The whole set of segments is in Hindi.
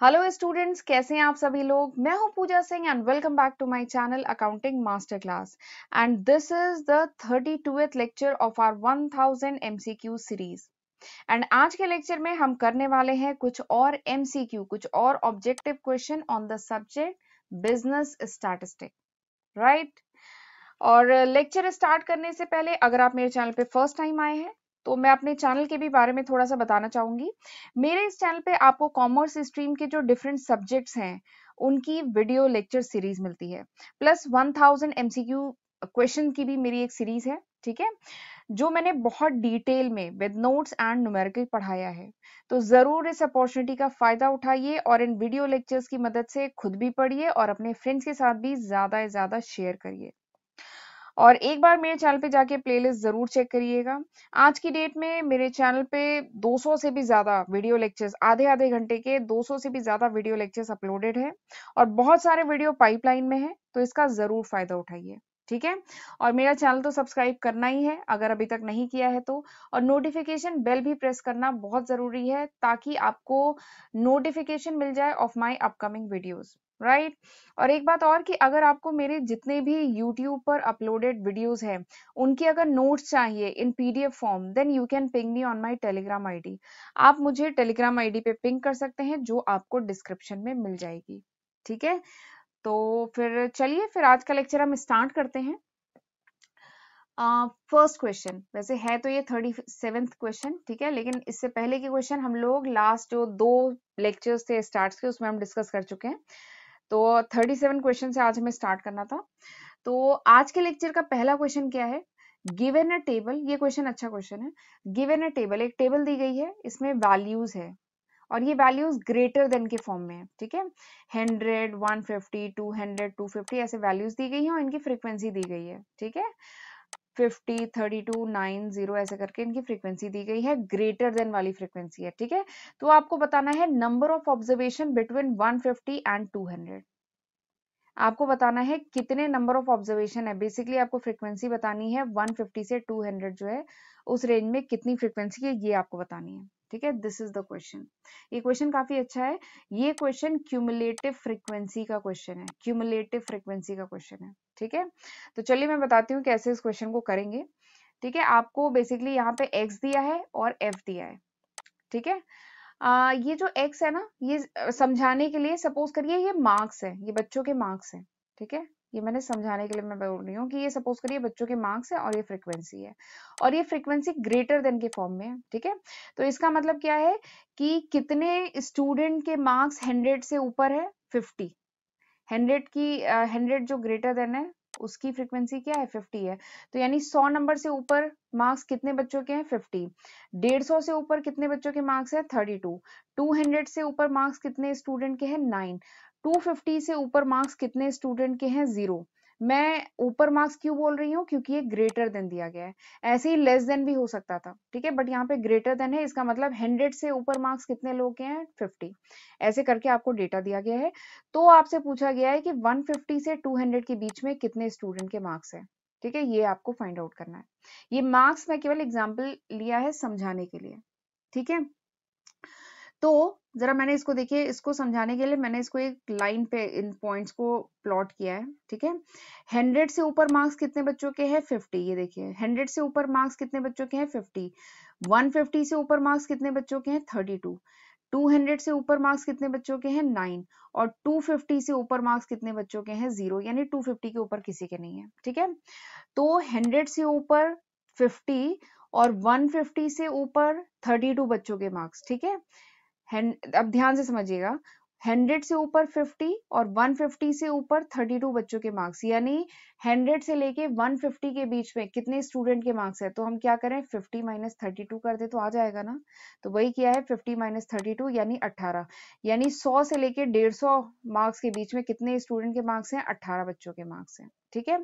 हेलो स्टूडेंट्स, कैसे हैं आप सभी लोग। मैं हूं Pooja Singh and welcome back to my channel accounting master class. And this is the 32th lecture of our 1000 MCQ series. And आज के लेक्चर में हम करने वाले हैं कुछ और एमसीक्यू, कुछ और objective question on the subject business statistic, right. और लेक्चर स्टार्ट करने से पहले अगर आप मेरे चैनल पे फर्स्ट टाइम आए हैं तो मैं अपने चैनल के भी बारे में थोड़ा सा बताना चाहूंगी। मेरे इस चैनल पे आपको कॉमर्स स्ट्रीम के जो डिफरेंट सब्जेक्ट्स हैं उनकी वीडियो लेक्चर सीरीज मिलती है, प्लस 1000 एमसीक्यू क्वेश्चन की भी मेरी एक सीरीज है, ठीक है, जो मैंने बहुत डिटेल में विद नोट्स एंड न्यूमेरिकल पढ़ाया है। तो जरूर इस अपॉर्चुनिटी का फायदा उठाइए और इन वीडियो लेक्चर्स की मदद से खुद भी पढ़िए और अपने फ्रेंड्स के साथ भी ज्यादा से ज्यादा शेयर करिए। और एक बार मेरे चैनल पे जाके प्लेलिस्ट जरूर चेक करिएगा। आज की डेट में मेरे चैनल पे 200 से भी ज्यादा वीडियो लेक्चर्स, आधे आधे घंटे के 200 से भी ज्यादा वीडियो लेक्चर्स अपलोडेड है और बहुत सारे वीडियो पाइपलाइन में है, तो इसका जरूर फायदा उठाइए, ठीक है। और मेरा चैनल तो सब्सक्राइब करना ही है अगर अभी तक नहीं किया है तो, और नोटिफिकेशन बेल भी प्रेस करना बहुत जरूरी है ताकि आपको नोटिफिकेशन मिल जाए of my upcoming videos, right. और एक बात और कि अगर आपको मेरे जितने भी YouTube पर अपलोडेड वीडियोस हैं उनके अगर नोट्स चाहिए in PDF form, then you can ping me on my Telegram ID. आप मुझे टेलीग्राम आईडी पे पिंग कर सकते हैं जो आपको डिस्क्रिप्शन में मिल जाएगी, ठीक है। तो फिर चलिए फिर आज का लेक्चर हम स्टार्ट करते हैं। फर्स्ट क्वेश्चन, वैसे है तो ये 37th क्वेश्चन, ठीक है, लेकिन इससे पहले के क्वेश्चन हम लोग लास्ट जो 2 लेक्चर्स थे स्टार्ट के उसमें हम डिस्कस कर चुके हैं। तो 37 क्वेश्चन से आज हमें स्टार्ट करना था। तो आज के लेक्चर का पहला क्वेश्चन क्या है, गिवन अ टेबल। ये क्वेश्चन अच्छा क्वेश्चन है। गिवन अ टेबल, एक टेबल दी गई है, इसमें वैल्यूज है और ये वैल्यूज ग्रेटर देन के फॉर्म में है, ठीक है। 100, 150, 200, 250 ऐसे वैल्यूज दी गई हैं और इनकी फ्रीक्वेंसी दी गई है, ठीक है। 50, 32, 90 ऐसे करके इनकी फ्रीक्वेंसी दी गई है, ग्रेटर देन वाली फ्रीक्वेंसी है, ठीक है। तो आपको बताना है number of observation between 150 and 200। आपको बताना है कितने नंबर ऑफ ऑब्जर्वेशन है, बेसिकली आपको फ्रीक्वेंसी बतानी है 150 से 200 जो है उस रेंज में कितनी फ्रीक्वेंसी है ये आपको बतानी है, ठीक है। This is the question. ये क्वेश्चन काफी अच्छा है। ये क्वेश्चन क्यूमुलेटिव फ्रीक्वेंसी का क्वेश्चन है, क्यूमुलेटिव फ्रीक्वेंसी का क्वेश्चन है, ठीक है। तो चलिए मैं बताती हूँ कैसे इस क्वेश्चन को करेंगे, ठीक है। आपको बेसिकली यहाँ पे एक्स दिया है और एफ दिया है, ठीक है। ये जो x है ना, ये समझाने के लिए सपोज करिए ये मार्क्स है, ये बच्चों के मार्क्स है, ठीक है। ये मैंने समझाने के लिए मैं बोल रही हूँ कि ये सपोज करिए बच्चों के मार्क्स है और ये फ्रीक्वेंसी है और ये फ्रीक्वेंसी ग्रेटर देन के फॉर्म में है, ठीक है। तो इसका मतलब क्या है कि कितने स्टूडेंट के मार्क्स 100 से ऊपर है, 50। 100 की 100 जो ग्रेटर देन है उसकी फ्रीक्वेंसी क्या है, 50 है। तो यानी 100 नंबर से ऊपर मार्क्स कितने बच्चों के हैं, 50। 150 से ऊपर कितने बच्चों के मार्क्स है, 32। 200 से ऊपर मार्क्स कितने स्टूडेंट के हैं, 9। 250 से ऊपर मार्क्स कितने स्टूडेंट के हैं, 0। मैं ऊपर मार्क्स क्यों बोल रही हूँ, क्योंकि ये ग्रेटर देन दिया गया है। ऐसे ही लेस देन भी हो सकता था, ठीक है, बट यहाँ पे ग्रेटर देन है, इसका मतलब 100 से ऊपर मार्क्स कितने लोग के हैं, 50। ऐसे करके आपको डेटा दिया गया है। तो आपसे पूछा गया है कि 150 से 200 के बीच में कितने स्टूडेंट के मार्क्स है, ठीक है, ये आपको फाइंड आउट करना है। ये मार्क्स मैं केवल एग्जांपल लिया है समझाने के लिए, ठीक है। तो जरा मैंने इसको देखिए, इसको समझाने के लिए मैंने इसको एक लाइन पे इन पॉइंट्स को प्लॉट किया है, ठीक है। 100 से ऊपर मार्क्स कितने बच्चों के हैं, 50। ये देखिए 100 से ऊपर मार्क्स कितने बच्चों के हैं, 50। 150 से ऊपर मार्क्स कितने बच्चों के हैं, 32। 200 से ऊपर मार्क्स कितने बच्चों के हैं, 9। और 250 से ऊपर मार्क्स कितने बच्चों के हैं, 0, यानी 250 के ऊपर किसी के नहीं है, ठीक है। तो 100 से ऊपर 50 और 150 से ऊपर 32 बच्चों के मार्क्स, ठीक है। अब ध्यान से समझिएगा, 100 से ऊपर 50 और 150 से ऊपर 32 बच्चों के मार्क्स, यानी 100 से लेके 150 के बीच में कितने स्टूडेंट के मार्क्स है। तो हम क्या करें, 50 माइनस 32 कर दे तो आ जाएगा ना। तो वही किया है, 50 माइनस 32 यानी 18। यानी 100 से लेके 150 मार्क्स के बीच में कितने स्टूडेंट के मार्क्स हैं, 18 बच्चों के मार्क्स हैं, ठीक है।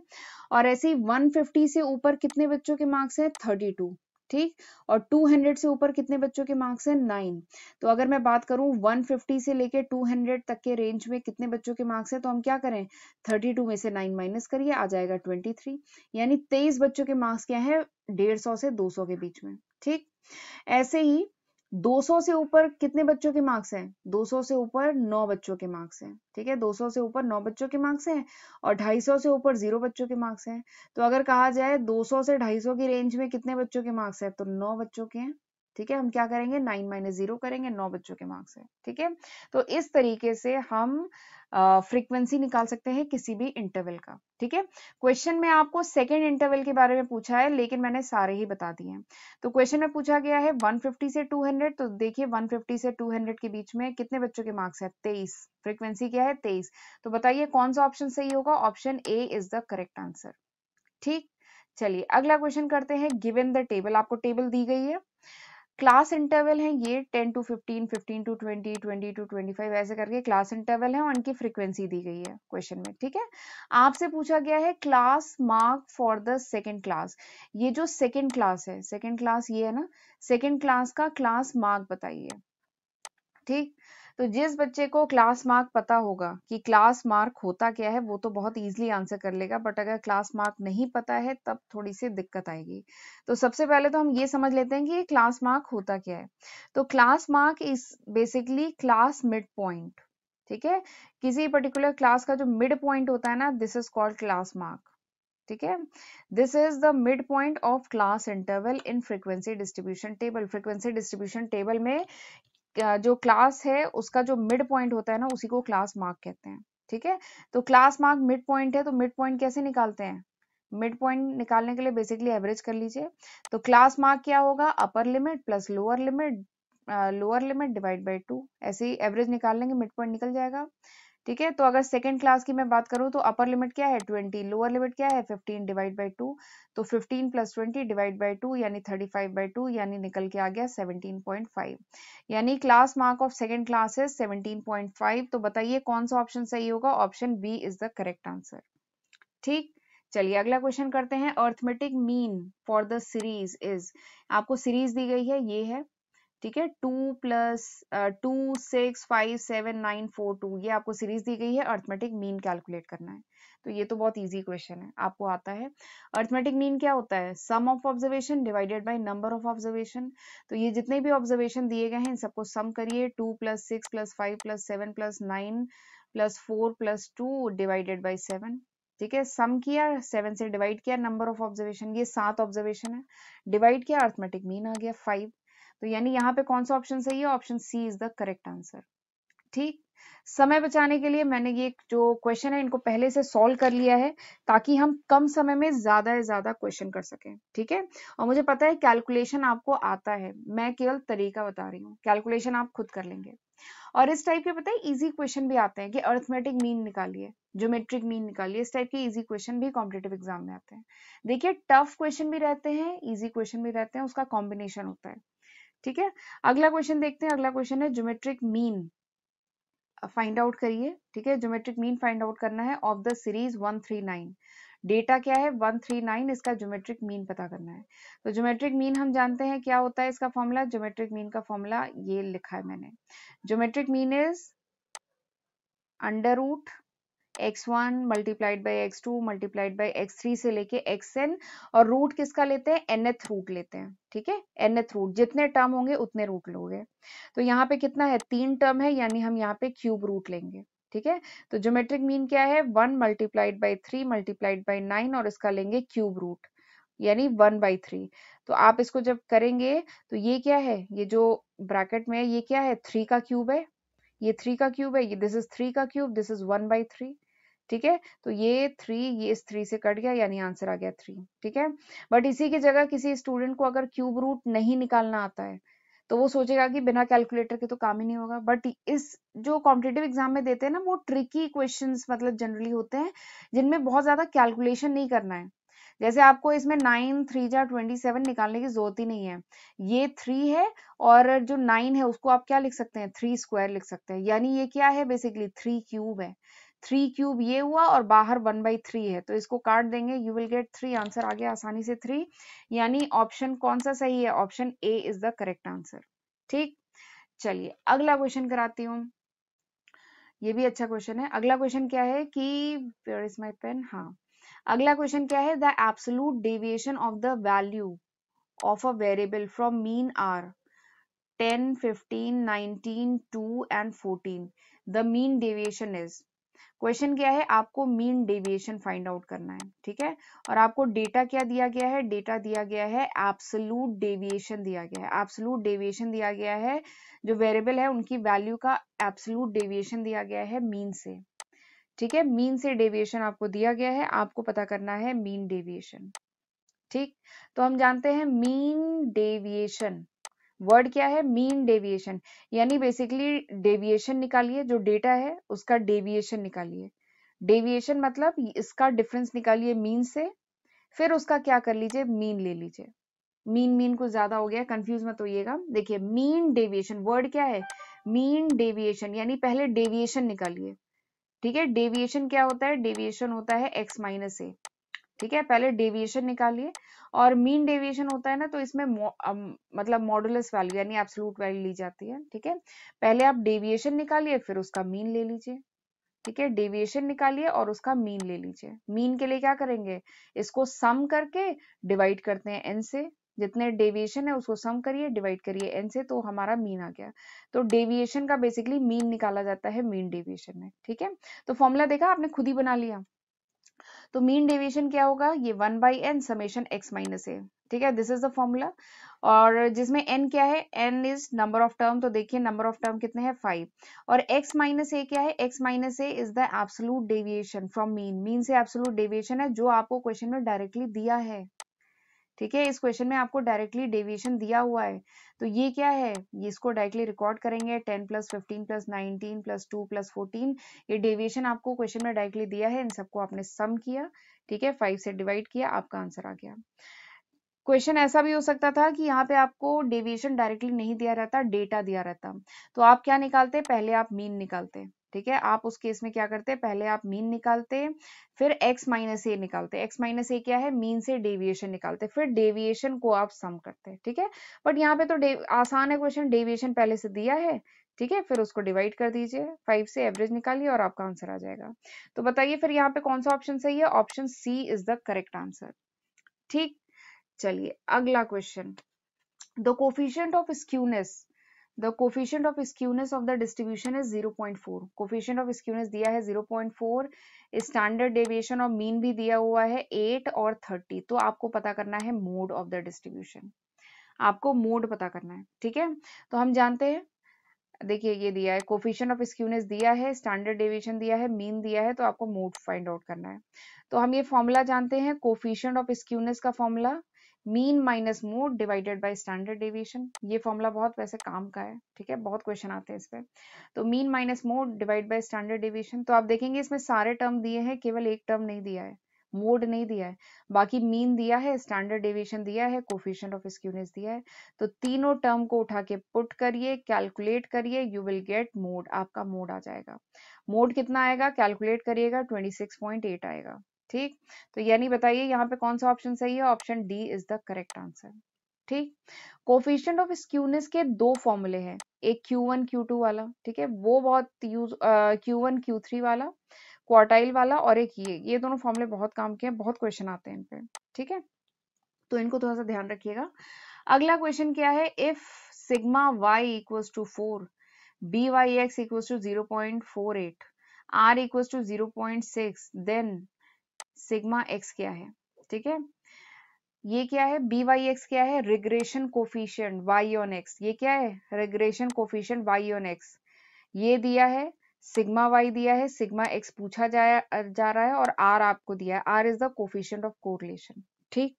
और ऐसे ही 150 से ऊपर कितने बच्चों के मार्क्स हैं, 32, ठीक। और 200 से ऊपर कितने बच्चों के मार्क्स हैं, 9। तो अगर मैं बात करूं 150 से लेके 200 तक के रेंज में कितने बच्चों के मार्क्स हैं, तो हम क्या करें, 32 में से 9 माइनस करिए, आ जाएगा 23। यानी 23 बच्चों के मार्क्स क्या है, 150 से 200 के बीच में, ठीक। ऐसे ही 200 से ऊपर कितने बच्चों के मार्क्स हैं? 200 से ऊपर 9 बच्चों के मार्क्स हैं, ठीक है। 200 से ऊपर 9 बच्चों के मार्क्स हैं और 250 से ऊपर 0 बच्चों के मार्क्स हैं। तो अगर कहा जाए 200 से 250 की रेंज में कितने बच्चों के मार्क्स हैं, तो 9 बच्चों के हैं, ठीक है। हम क्या करेंगे, 9 माइनस 0 करेंगे, 9 बच्चों के मार्क्स है, ठीक है। तो इस तरीके से हम फ्रीक्वेंसी निकाल सकते हैं किसी भी इंटरवल का, ठीक है। क्वेश्चन में आपको सेकेंड इंटरवल के बारे में पूछा है, लेकिन मैंने सारे ही बता दिए हैं। तो क्वेश्चन में पूछा गया है 150 से 200, तो देखिए 150 से 200 के बीच में कितने बच्चों के मार्क्स है, 23। फ्रीक्वेंसी क्या है, 23। तो बताइए कौन सा ऑप्शन सही होगा, option A is the correct answer, ठीक। चलिए अगला क्वेश्चन करते हैं। गिवन द टेबल, आपको टेबल दी गई है, क्लास इंटरवल है ये 10 to 15, 15 to 20, 20 to 25 ऐसे करके क्लास इंटरवल है और उनकी फ्रीक्वेंसी दी गई है क्वेश्चन में, ठीक है। आपसे पूछा गया है class mark for the second class. ये जो सेकंड क्लास है, सेकंड क्लास ये है ना, सेकंड क्लास का क्लास मार्क बताइए, ठीक। तो जिस बच्चे को क्लास मार्क पता होगा कि क्लास मार्क होता क्या है, वो तो बहुत इजीली आंसर कर लेगा, बट अगर क्लास मार्क नहीं पता है तब थोड़ी सी दिक्कत आएगी। तो सबसे पहले तो हम ये समझ लेते हैं कि ये क्लास मार्क होता क्या है। तो class mark is basically class mid point, ठीक है। किसी पर्टिकुलर क्लास का जो मिड पॉइंट होता है ना, this is called class mark, ठीक है। This is the mid point of class interval in frequency distribution table. Frequency distribution table में जो क्लास है उसका जो मिड पॉइंट होता है ना, उसी को क्लास मार्क कहते हैं, ठीक है। तो क्लास मार्क मिड पॉइंट है, तो मिड पॉइंट कैसे निकालते हैं, मिड पॉइंट निकालने के लिए बेसिकली एवरेज कर लीजिए। तो क्लास मार्क क्या होगा, upper limit plus lower limit divide by 2, ऐसे ही एवरेज निकाल लेंगे, मिड पॉइंट निकल जाएगा, ठीक है। तो अगर सेकंड क्लास की मैं बात करूं तो अपर लिमिट क्या है 20, लोअर लिमिट क्या है 15 डिवाइड बाई 2, तो 15 प्लस 20 डिवाइड बाई 2 यानी 35/2, यानी निकल के आ गया 17.5, यानी class mark of second class है 17.5। तो बताइए कौन सा ऑप्शन सही होगा, option B is the correct answer, ठीक। चलिए अगला क्वेश्चन करते हैं। Arithmetic mean for the series is, आपको सीरीज दी गई है, ये है, ठीक है। 2 + 2 6 5 7 9 4 2, ये आपको सीरीज दी गई है, अर्थमेटिक मीन कैलकुलेट करना है। तो ये तो बहुत इजी क्वेश्चन है, आपको आता है। अर्थमेटिक मीन क्या होता है, sum of observation divided by number of observation. तो ये जितने भी ऑब्जर्वेशन दिए गए हैं इन सबको सम करिए, 2 + 6 + 5 + 7 + 9 + 4 + 2 डिवाइडेड बाई 7, ठीक है। सम किया, 7 से डिवाइड किया, नंबर ऑफ ऑब्जर्वेशन ये 7 ऑब्जर्वेशन है, डिवाइड किया, अर्थमेटिक मीन आ गया 5। तो यानी यहाँ पे कौन सा ऑप्शन सही है, option C is the correct answer, ठीक। समय बचाने के लिए मैंने ये जो क्वेश्चन है इनको पहले से सॉल्व कर लिया है, ताकि हम कम समय में ज्यादा से ज्यादा क्वेश्चन कर सकें, ठीक है। और मुझे पता है कैलकुलेशन आपको आता है, मैं केवल तरीका बता रही हूँ, कैलकुलेशन आप खुद कर लेंगे। और इस टाइप के पता है इजी क्वेश्चन भी आते हैं कि अर्थमेटिक मीन निकालिए, ज्योमेट्रिक मीन निकालिए, इस टाइप के इजी क्वेश्चन भी कॉम्पिटेटिव एग्जाम में आते हैं। देखिए टफ क्वेश्चन भी रहते हैं, इजी क्वेश्चन भी रहते हैं, उसका कॉम्बिनेशन होता है, ठीक है। अगला क्वेश्चन देखते हैं। अगला क्वेश्चन है ज्योमेट्रिक मीन फाइंड आउट करिए, ठीक है। ज्योमेट्रिक मीन फाइंड आउट करना है ऑफ द सीरीज 139। डेटा क्या है 139, इसका ज्योमेट्रिक मीन पता करना है। तो ज्योमेट्रिक मीन हम जानते हैं क्या होता है, इसका फॉर्मूला, ज्योमेट्रिक मीन का फॉर्मूला ये लिखा है मैंने। Geometric mean is under root x1 multiplied by x2 multiplied by x3 से लेके xn, और रूट किसका लेते हैं, nth रूट लेते हैं, ठीक है। nth रूट, जितने टर्म होंगे उतने रूट लोगे। तो यहाँ पे कितना है, 3 टर्म है, यानी हम यहाँ पे क्यूब रूट लेंगे, ठीक है। तो ज्योमेट्रिक मीन क्या है 1 मल्टीप्लाइड बाई 3 मल्टीप्लाइड बाई 9, और इसका लेंगे क्यूब रूट, यानी 1/3। तो आप इसको जब करेंगे तो ये क्या है, ये जो ब्रैकेट में है ये क्या है, 3 का क्यूब है, ये 3 का क्यूब है, ये दिस इज 3 का क्यूब, दिस इज 1/3, ठीक है। तो ये 3 ये इस 3 से कट गया, यानी आंसर आ गया 3, ठीक है। बट इसी की जगह किसी स्टूडेंट को अगर क्यूब रूट नहीं निकालना आता है तो वो सोचेगा कि बिना कैलकुलेटर के तो काम ही नहीं होगा। बट इस जो कॉम्पिटेटिव एग्जाम में देते हैं ना, वो ट्रिकी क्वेश्चंस मतलब जनरली होते हैं, जिनमें बहुत ज्यादा कैलकुलेशन नहीं करना है। जैसे आपको इसमें 9 3 जा 27 निकालने की जरूरत ही नहीं है, ये 3 है, और जो 9 है उसको आप क्या लिख सकते हैं, 3 स्क्वायर लिख सकते हैं, यानी ये क्या है बेसिकली 3 क्यूब है। 3 क्यूब ये हुआ और बाहर 1/3 है, तो इसको काट देंगे, यू विल गेट 3, आंसर आ गया आसानी से 3। यानी ऑप्शन कौन सा सही है, option A is the correct answer, ठीक। चलिए अगला क्वेश्चन कराती हूँ, ये भी अच्छा क्वेश्चन है। अगला क्वेश्चन क्या है कि वेयर इज माय पेन, हाँ। अगला क्वेश्चन क्या है, the absolute deviation of the value of a variable from mean are 10, 15, 19, 2 and 14. The mean deviation is, question क्या है, आपको मीन डेविएशन फाइंड आउट करना है, ठीक है। और आपको डेटा क्या दिया गया है, डेटा दिया गया है एब्सोल्यूट डेविएशन दिया गया है, एब्सोल्यूट डेविएशन दिया गया है, जो वेरिएबल है उनकी वैल्यू का एब्सोल्यूट डेविएशन दिया गया है मीन से, ठीक है। मीन से डेविएशन आपको दिया गया है, आपको पता करना है मीन डेविएशन, ठीक। तो हम जानते हैं मीन डेविएशन, वर्ड क्या है, मीन डेविएशन, यानी बेसिकली डेविएशन निकालिए, जो डेटा है उसका डेविएशन निकालिए। डेविएशन मतलब इसका डिफरेंस निकालिए मीन से, फिर उसका क्या कर लीजिए, मीन ले लीजिए। मीन मीन कुछ ज्यादा हो गया, कंफ्यूज मत होइएगा। देखिए मीन डेविएशन, वर्ड क्या है, मीन डेविएशन, यानी पहले डेविएशन निकालिए, ठीक है। डेविएशन क्या होता है, डेविएशन होता है x माइनस ए, ठीक है। पहले डेविएशन निकालिए, और मीन डेविएशन होता है ना, तो इसमें मतलब मॉडुलस वैल्यू यानी एब्सोल्यूट वैल्यू ली जाती है, ठीक है। पहले आप डेविएशन निकालिए, फिर उसका मीन ले लीजिए, ठीक है। डेविएशन निकालिए और उसका मीन ले लीजिए। मीन के लिए क्या करेंगे, इसको सम करके डिवाइड करते हैं n से, जितने डेविएशन है उसको सम करिए, डिवाइड करिए n से, तो हमारा मीन आ गया। तो डेविएशन का बेसिकली मीन निकाला जाता है मीन डेविएशन में, ठीक है। तो फॉर्मूला देखा आपने, खुद ही बना लिया। तो मीन डेविएशन क्या होगा, ये 1/n समेशन x माइनस ए, ठीक है। This is the formula. और जिसमें n क्या है, n is number of term, तो देखिए नंबर ऑफ टर्म कितने हैं, 5। और x माइनस ए क्या है, x minus A is the absolute deviation from mean, mean से एब्सोल्यूट डेविएशन है, जो आपको क्वेश्चन में डायरेक्टली दिया है, ठीक है। इस क्वेश्चन में आपको डायरेक्टली डेविएशन दिया हुआ है, तो ये क्या है, ये इसको डायरेक्टली रिकॉर्ड करेंगे, 10 + 15 + 19 + 2 + 14, ये डेविएशन आपको क्वेश्चन में डायरेक्टली दिया है, इन सबको आपने सम किया, ठीक है, 5 से डिवाइड किया, आपका आंसर आ गया। क्वेश्चन ऐसा भी हो सकता था कि यहाँ पे आपको डेविएशन डायरेक्टली नहीं दिया रहता, डेटा दिया रहता, तो आप क्या निकालते, पहले आप मीन निकालते, ठीक है। आप उस केस में क्या करते, पहले आप मीन निकालते, फिर x माइनस ए निकालते, x माइनस ए क्या है, मीन से डेविएशन निकालते, फिर डेविएशन को आप सम करते, ठीक है। बट यहाँ पे तो आसान है क्वेश्चन, डेविएशन पहले से दिया है, ठीक है, फिर उसको डिवाइड कर दीजिए, 5 से एवरेज निकालिए और आपका आंसर आ जाएगा। तो बताइए फिर यहाँ पे कौन सा ऑप्शन सही है, option C is the correct answer, ठीक। चलिए अगला question, the coefficient of skewness, the coefficient of skewness of the distribution is 0.4, coefficient of skewness दिया है 0.4, स्टैंडर्ड डेविएशन और मीन भी दिया हुआ है 8 और 30, तो आपको पता करना है मोड ऑफ द डिस्ट्रीब्यूशन, आपको मोड पता करना है, ठीक है। तो हम जानते हैं, देखिए ये दिया है, कोफिशिएंट ऑफ स्क्यूनेस दिया है, स्टैंडर्ड डेविएशन दिया है, मीन दिया है, तो आपको मोड फाइंड आउट करना है। तो हम ये फॉर्मूला जानते हैं, कोफिशिएंट ऑफ स्क्यूनेस का formula mean minus mode divided by standard deviation, ये फॉर्मूला बहुत वैसे काम का है, ठीक है, बहुत क्वेश्चन आते हैं इस पे। तो mean minus mode divide by standard deviation, तो आप देखेंगे इसमें सारे टर्म दिए हैं, केवल एक टर्म नहीं दिया है, मोड नहीं दिया है, बाकी मीन दिया है, स्टैंडर्ड डेविएशन दिया है, कोफिशिएंट ऑफ स्क्यूनेस दिया है। तो तीनों टर्म को उठा के पुट करिए, कैलकुलेट करिए, यू विल गेट मोड, आपका मोड आ जाएगा। मोड कितना आएगा, कैलकुलेट करिएगा, 26.8 आएगा, ठीक। तो यानी बताइए यहाँ पे कौन सा ऑप्शन सही है, option D is the correct answer, ठीक। कोफिशिएंट ऑफ स्क्यूनेस के दो फॉर्मूले हैं, एक Q1 Q2 वाला, ठीक है, वो बहुत यूज, Q1 Q3 वाला, क्वार्टाइल वाला, और एक ये दोनों फॉर्मूले बहुत काम के हैं, बहुत क्वेश्चन आते हैं इन पे, ठीक है। तो इनको थोड़ा सा ध्यान रखिएगा। अगला क्वेश्चन क्या है, if sigma y equals to 4, byx equals to 0.48, r equals to 0.6, then sigma x क्या है, ठीक है। ये क्या है, byx क्या है, regression coefficient y on x, ये क्या है, regression coefficient y on x, ये दिया है, सिग्मा y दिया है, सिग्मा x पूछा जा रहा है, और r आपको दिया है, r is the coefficient of correlation, ठीक।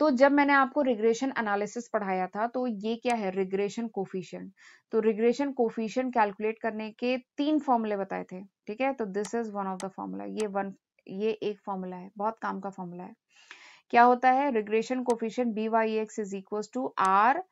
तो जब मैंने आपको रिग्रेशन एनालिसिस पढ़ाया था, तो ये क्या है, रिग्रेशन कोफिशिएंट, तो रिग्रेशन कोफिशिएंट कैलकुलेट करने के 3 फॉर्मूले बताए थे, ठीक है। तो this is one of the formula, ये एक फॉर्मूला है, बहुत काम का फॉर्मूला है। क्या होता है, regression coefficient byx is equal to r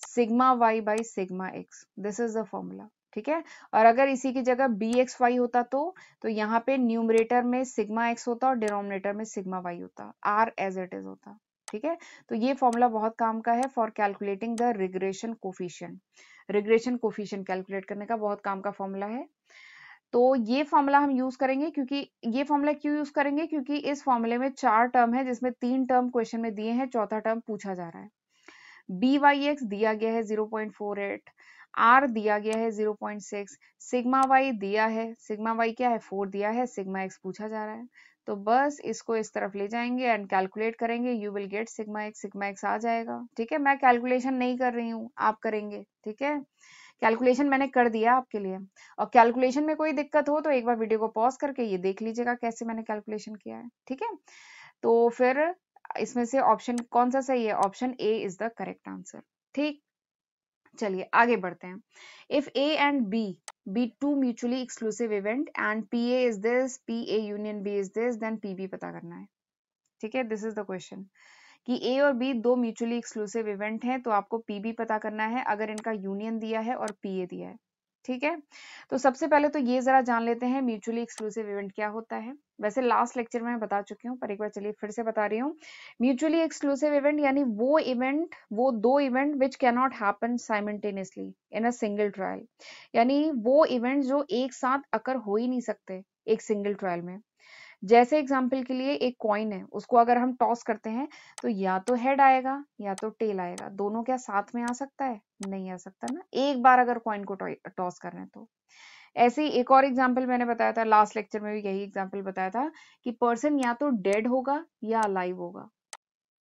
sigma y by sigma x, this is the formula, ठीक है। और अगर इसी की जगह bxy होता तो यहाँ पे न्यूमरेटर में सिग्मा x होता और डिनोमिनेटर में सिग्मा y होता, r एज इट इज होता, ठीक है। तो ये फॉर्मूला बहुत काम का है for calculating the regression coefficient, regression coefficient calculate करने का बहुत काम का फॉर्मूला है। तो ये फॉर्मूला हम यूज करेंगे, क्योंकि ये फॉर्मूला क्यों यूज करेंगे, क्योंकि इस फॉर्मूले में 4 टर्म है, जिसमें 3 टर्म क्वेश्चन में दिए हैं, चौथा टर्म पूछा जा रहा है। BYX दिया गया है 0.48, R दिया गया है 0.6, सिग्मा Y दिया है, सिग्मा Y क्या है 4 दिया है, सिग्मा X पूछा जा रहा है। तो बस इसको इस तरफ ले जाएंगे एंड कैलकुलेट करेंगे, you will get sigma x आ जाएगा। ठीक है, मैं कैलकुलेशन नहीं कर रही हूँ, आप करेंगे। ठीक है, कैलकुलेशन मैंने कर दिया आपके लिए, और कैलकुलेशन में कोई दिक्कत हो तो एक बार वीडियो को पॉज करके ये देख लीजिएगा कैसे मैंने कैलकुलेशन किया है। ठीक है, तो फिर इसमें से ऑप्शन कौन सा सही है? Option A is the correct answer. ठीक, चलिए आगे बढ़ते हैं। If A and B be two mutually exclusive event and P A is this, P A union B is this, then P B पता करना है। ठीक है, दिस इज द क्वेश्चन कि ए और बी दो म्यूचुअली एक्सक्लूसिव इवेंट हैं, तो आपको पीबी पता करना है अगर इनका यूनियन दिया है और पीए दिया है। ठीक है, तो सबसे पहले तो ये जरा जान लेते हैं म्यूचुअली एक्सक्लूसिव इवेंट क्या होता है। वैसे लास्ट लेक्चर में मैं बता चुकी हूँ, पर एक बार चलिए फिर से बता रही हूँ। म्यूचुअली एक्सक्लूसिव इवेंट यानी वो दो event which can not happen simultaneously in a single trial, यानी वो इवेंट जो एक साथ अकर हो ही नहीं सकते एक सिंगल ट्रायल में। जैसे एग्जाम्पल के लिए एक कॉइन है, उसको अगर हम टॉस करते हैं तो या तो हेड आएगा या तो टेल आएगा, दोनों क्या साथ में आ सकता है? नहीं आ सकता ना, एक बार अगर कॉइन को टॉस कर रहे हैं तो। ऐसे ही एक और एग्जाम्पल मैंने बताया था लास्ट लेक्चर में भी, यही एग्जाम्पल बताया था कि पर्सन या तो डेड होगा या अलाइव होगा।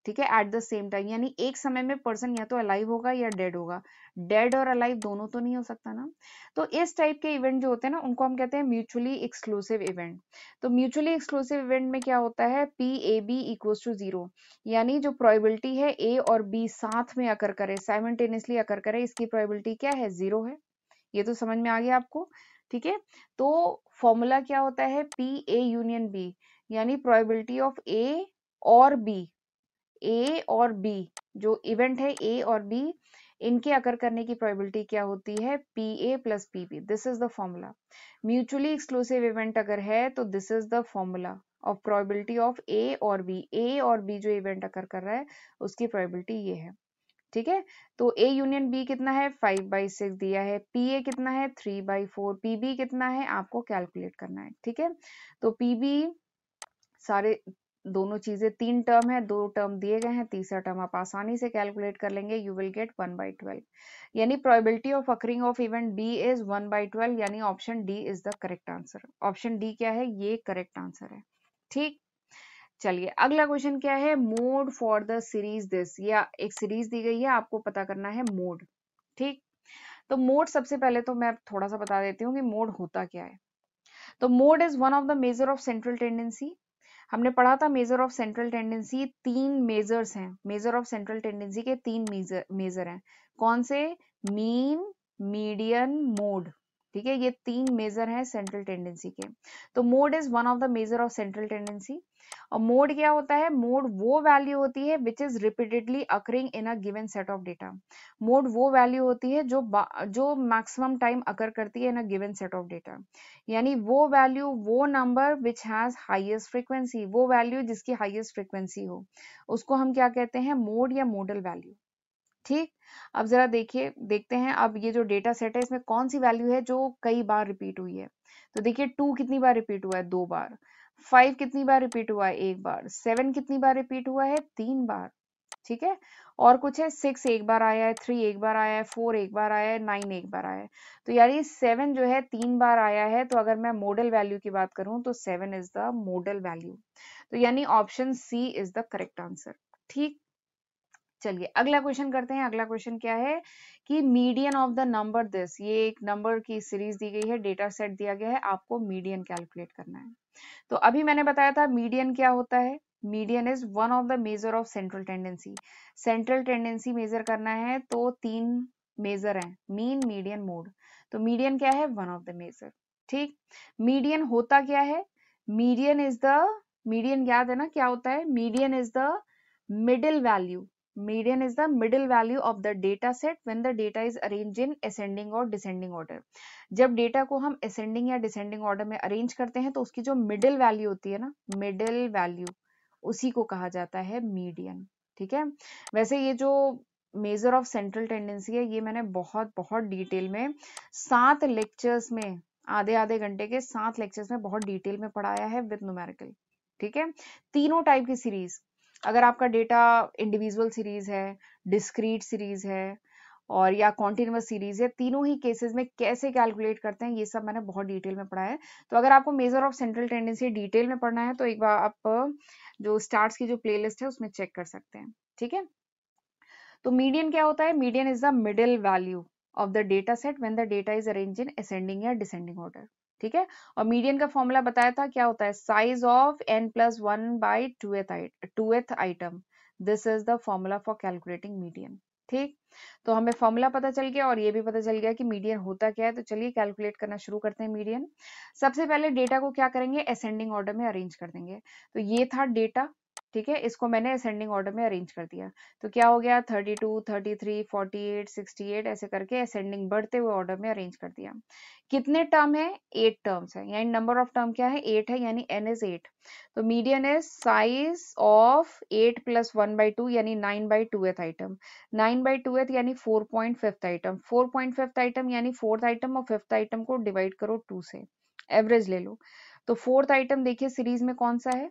ठीक है, एट द सेम टाइम, यानी एक समय में पर्सन या तो अलाइव होगा या डेड होगा। डेड और अलाइव दोनों तो नहीं हो सकता ना। तो इस टाइप के इवेंट जो होते हैं ना, उनको हम कहते हैं म्यूचुअली एक्सक्लूसिव इवेंट। तो म्यूचुअली एक्सक्लूसिव इवेंट में क्या होता है? P A B equals to 0, यानी जो प्रोबेबिलिटी है ए और बी साथ में अकर करे, साइमल्टेनियसली अकर करे, इसकी प्रोबेबिलिटी क्या है? 0 है। ये तो समझ में आ गया आपको। ठीक है, तो फॉर्मूला क्या होता है? पी ए यूनियन बी, यानी प्रोबेबिलिटी ऑफ ए और बी, ए और बी जो इवेंट है ए और बी, इनके अकर करने की प्रोबेबिलिटी क्या होती है? P A plus P B. This is the formula. Mutually exclusive event अगर है तो this is the formula of probability of A और बी। ए और बी जो इवेंट अकर कर रहा है उसकी प्रोबेबिलिटी ये है। ठीक है, तो ए यूनियन बी कितना है? 5/6 दिया है। पी ए कितना है? 3/4। पी बी कितना है? आपको कैलकुलेट करना है। ठीक है, तो पी बी सारे दोनों चीजें, 3 टर्म है, 2 टर्म दिए गए हैं, तीसरा टर्म आप आसानी से कैलकुलेट कर लेंगे। यू विल गेट 1/12, यानी probability of occurring of event B is 1/12, यानी option D is the correct answer. Option D क्या है? ये करेक्ट आंसर है। ठीक, चलिए अगला क्वेश्चन क्या है? Mode for the series this, या एक सीरीज दी गई है, आपको पता करना है मोड। ठीक, तो मोड सबसे पहले तो मैं थोड़ा सा बता देती हूँ कि मोड होता क्या है। तो mode is one of the measure of central tendency. हमने पढ़ा था major of central tendency 3 measures हैं। मेजर ऑफ सेंट्रल टेंडेंसी के 3 मेजर हैं। कौन से? Mean, median, mode. ठीक है, ये 3 मेजर हैं सेंट्रल टेंडेंसी के। तो mode is one of the measure of central tendency. और मोड क्या होता है? मोड वो वैल्यू होती है which is repeatedly occurring in a given set of data. Mode वो वैल्यू होती है जो मैक्सिमम टाइम अकर करती है in a given set of data, यानी वो वैल्यू, वो number which has highest frequency, वो वैल्यू जिसकी हाईएस्ट फ्रीक्वेंसी हो, उसको हम क्या कहते हैं? मोड या मोडल वैल्यू। ठीक, अब जरा देखते हैं अब ये जो डेटा सेट है इसमें कौन सी वैल्यू है जो कई बार रिपीट हुई है। तो देखिए 2 कितनी बार रिपीट हुआ है? 2 बार। 5 कितनी बार रिपीट हुआ है? 1 बार। 7 कितनी बार रिपीट हुआ है? 3 बार। ठीक है, और कुछ है? 6 एक बार आया है, 3 एक बार आया है, 4 एक बार आया है, 9 एक बार आया है। तो यानी 7 जो है 3 बार आया है, तो अगर मैं मोडल वैल्यू की बात करूं तो 7 इज द मोडल वैल्यू। तो यानी option C is the correct answer. ठीक, चलिए अगला क्वेश्चन करते हैं। अगला क्वेश्चन क्या है कि median of the number this, ये एक नंबर की सीरीज दी गई है, डेटा सेट दिया गया है, आपको मीडियन कैलकुलेट करना है। तो अभी मैंने बताया था मीडियन क्या होता है। Median is one of the measure of central tendency. Central tendency measure करना है तो 3 मेजर हैं, मीन, मीडियन, मोड। तो मीडियन क्या है? One of the measure. ठीक, मीडियन होता क्या है? मीडियन इज द, मीडियन याद है ना क्या होता है? Median is the middle value. Median is the middle value of the data set when the data is arranged in ascending or descending order. जब डेटा को हम ascending या descending order में अरेंज करते हैं तो उसकी जो मिडिल वैल्यू होती है ना, मिडिल वैल्यू, उसी को कहा जाता है मीडियन। ठीक है, वैसे ये जो मेजर ऑफ सेंट्रल टेंडेंसी है ये मैंने बहुत बहुत डिटेल में 7 लेक्चर्स में, आधे आधे घंटे के 7 लेक्चर्स में बहुत डिटेल में पढ़ाया है विद न्यूमेरिकल। ठीक है, तीनों टाइप की सीरीज, अगर आपका डेटा इंडिविजुअल सीरीज है, डिस्क्रीट सीरीज है और या कॉन्टिन्यूअस सीरीज है, तीनों ही केसेस में कैसे कैलकुलेट करते हैं ये सब मैंने बहुत डिटेल में पढ़ा है। तो अगर आपको major of central tendency detail में पढ़ना है तो एक बार आप जो स्टार्स की जो प्लेलिस्ट है उसमें चेक कर सकते हैं, ठीक है। तो मीडियन क्या होता है? Median is the middle value of the data set when the data is arrange in ascending या डिसेंडिंग ऑर्डर, ठीक है। और मीडियन का फॉर्मूला बताया था, क्या होता है? Size of n+1/2th item, this is the formula for calculating median, ठीक। तो हमें फॉर्मूला पता चल गया और ये भी पता चल गया कि मीडियन होता क्या है। तो चलिए कैलकुलेट करना शुरू करते हैं मीडियन। सबसे पहले डेटा को क्या करेंगे? असेंडिंग ऑर्डर में अरेंज कर देंगे। तो ये था डेटा, ठीक है, इसको मैंने असेंडिंग ऑर्डर में अरेंज कर दिया। तो क्या हो गया? 32, 33, 48, 68 ऐसे करके असेंडिंग बढ़ते हुए ऑर्डर में अरेंज कर दिया। कितने टर्म है? 8 टर्म्स है, यानी नंबर ऑफ टर्म क्या है? 8 है, यानी n इज 8। तो मीडियन इज साइज ऑफ 8 + 1/2 यानी 9/2th आइटम। 9/2th यानी 4.5th आइटम। 4.5th आइटम यानी 4th आइटम और 5th आइटम को डिवाइड करो 2 से, एवरेज ले लो। तो 4th आइटम देखिए सीरीज में कौन सा है?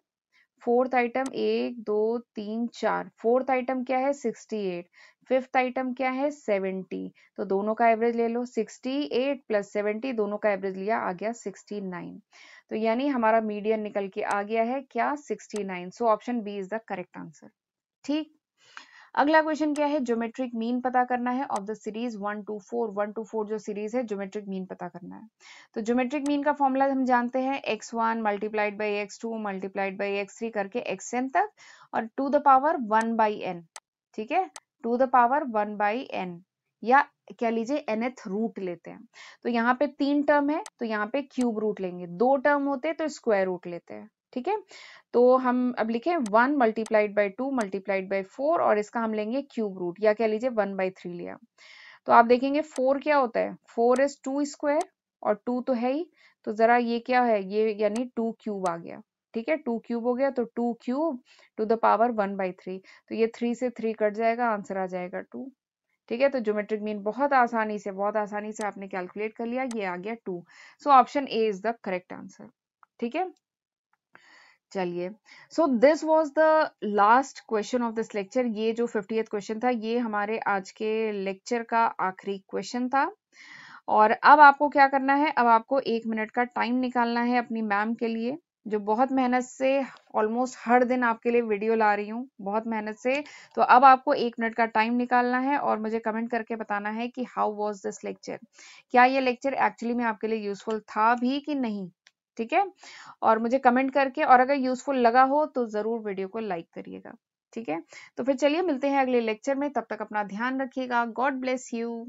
4th item 1 2 3 4। 4th आइटम क्या है? 68। 5th आइटम क्या है? 70। तो दोनों का एवरेज ले लो, 68 + 70 दोनों का एवरेज लिया, आ गया 69। तो यानी हमारा मीडियन निकल के आ गया है क्या? 69। So option B is the correct answer, ठीक। अगला क्वेश्चन क्या है? ज्योमेट्रिक मीन पता करना है of the series 1 to 4। 1 to 4 जो सीरीज है, ज्योमेट्रिक मीन पता करना है। तो ज्योमेट्रिक मीन का फॉर्मूला हम जानते हैं, x1 × x2 × x3 करके xn तक और टू द पावर 1/n, ठीक है, टू द पावर 1/n या क्या लीजिए nth रूट लेते हैं। तो यहाँ पे 3 टर्म है तो यहाँ पे क्यूब रूट लेंगे, 2 टर्म होते तो स्क्वायर रूट लेते हैं, ठीक है। तो हम अब लिखे 1 × 2 × 4 और इसका हम लेंगे क्यूब रूट या क्या लीजिए 1/3 लिया। तो आप देखेंगे 4 क्या होता है? 4 इज 2 स्क्वायर और 2 तो है ही, तो जरा ये क्या है? ये यानी 2 क्यूब आ गया, ठीक है, 2 क्यूब हो गया। तो 2 क्यूब टू द पावर 1/3, तो ये 3 से 3 कट जाएगा, आंसर आ जाएगा 2, ठीक है। तो ज्योमेट्रिक मीन बहुत आसानी से आपने कैलकुलेट कर लिया, ये आ गया 2। So option A is the correct answer, ठीक है। चलिए, so this was the last question of this lecture. ये जो 50th क्वेश्चन था ये हमारे आज के लेक्चर का आखिरी क्वेश्चन था। और अब आपको क्या करना है? अब आपको 1 मिनट का टाइम निकालना है अपनी मैम के लिए, जो बहुत मेहनत से ऑलमोस्ट हर दिन आपके लिए वीडियो ला रही हूँ, बहुत मेहनत से। तो अब आपको 1 मिनट का टाइम निकालना है और मुझे कमेंट करके बताना है कि हाउ वाज दिस लेक्चर, क्या ये लेक्चर एक्चुअली में आपके लिए यूजफुल था भी कि नहीं, ठीक है। और मुझे कमेंट करके, और अगर यूजफुल लगा हो तो जरूर वीडियो को लाइक करिएगा, ठीक है। तो फिर चलिए मिलते हैं अगले लेक्चर में, तब तक अपना ध्यान रखिएगा। God bless you.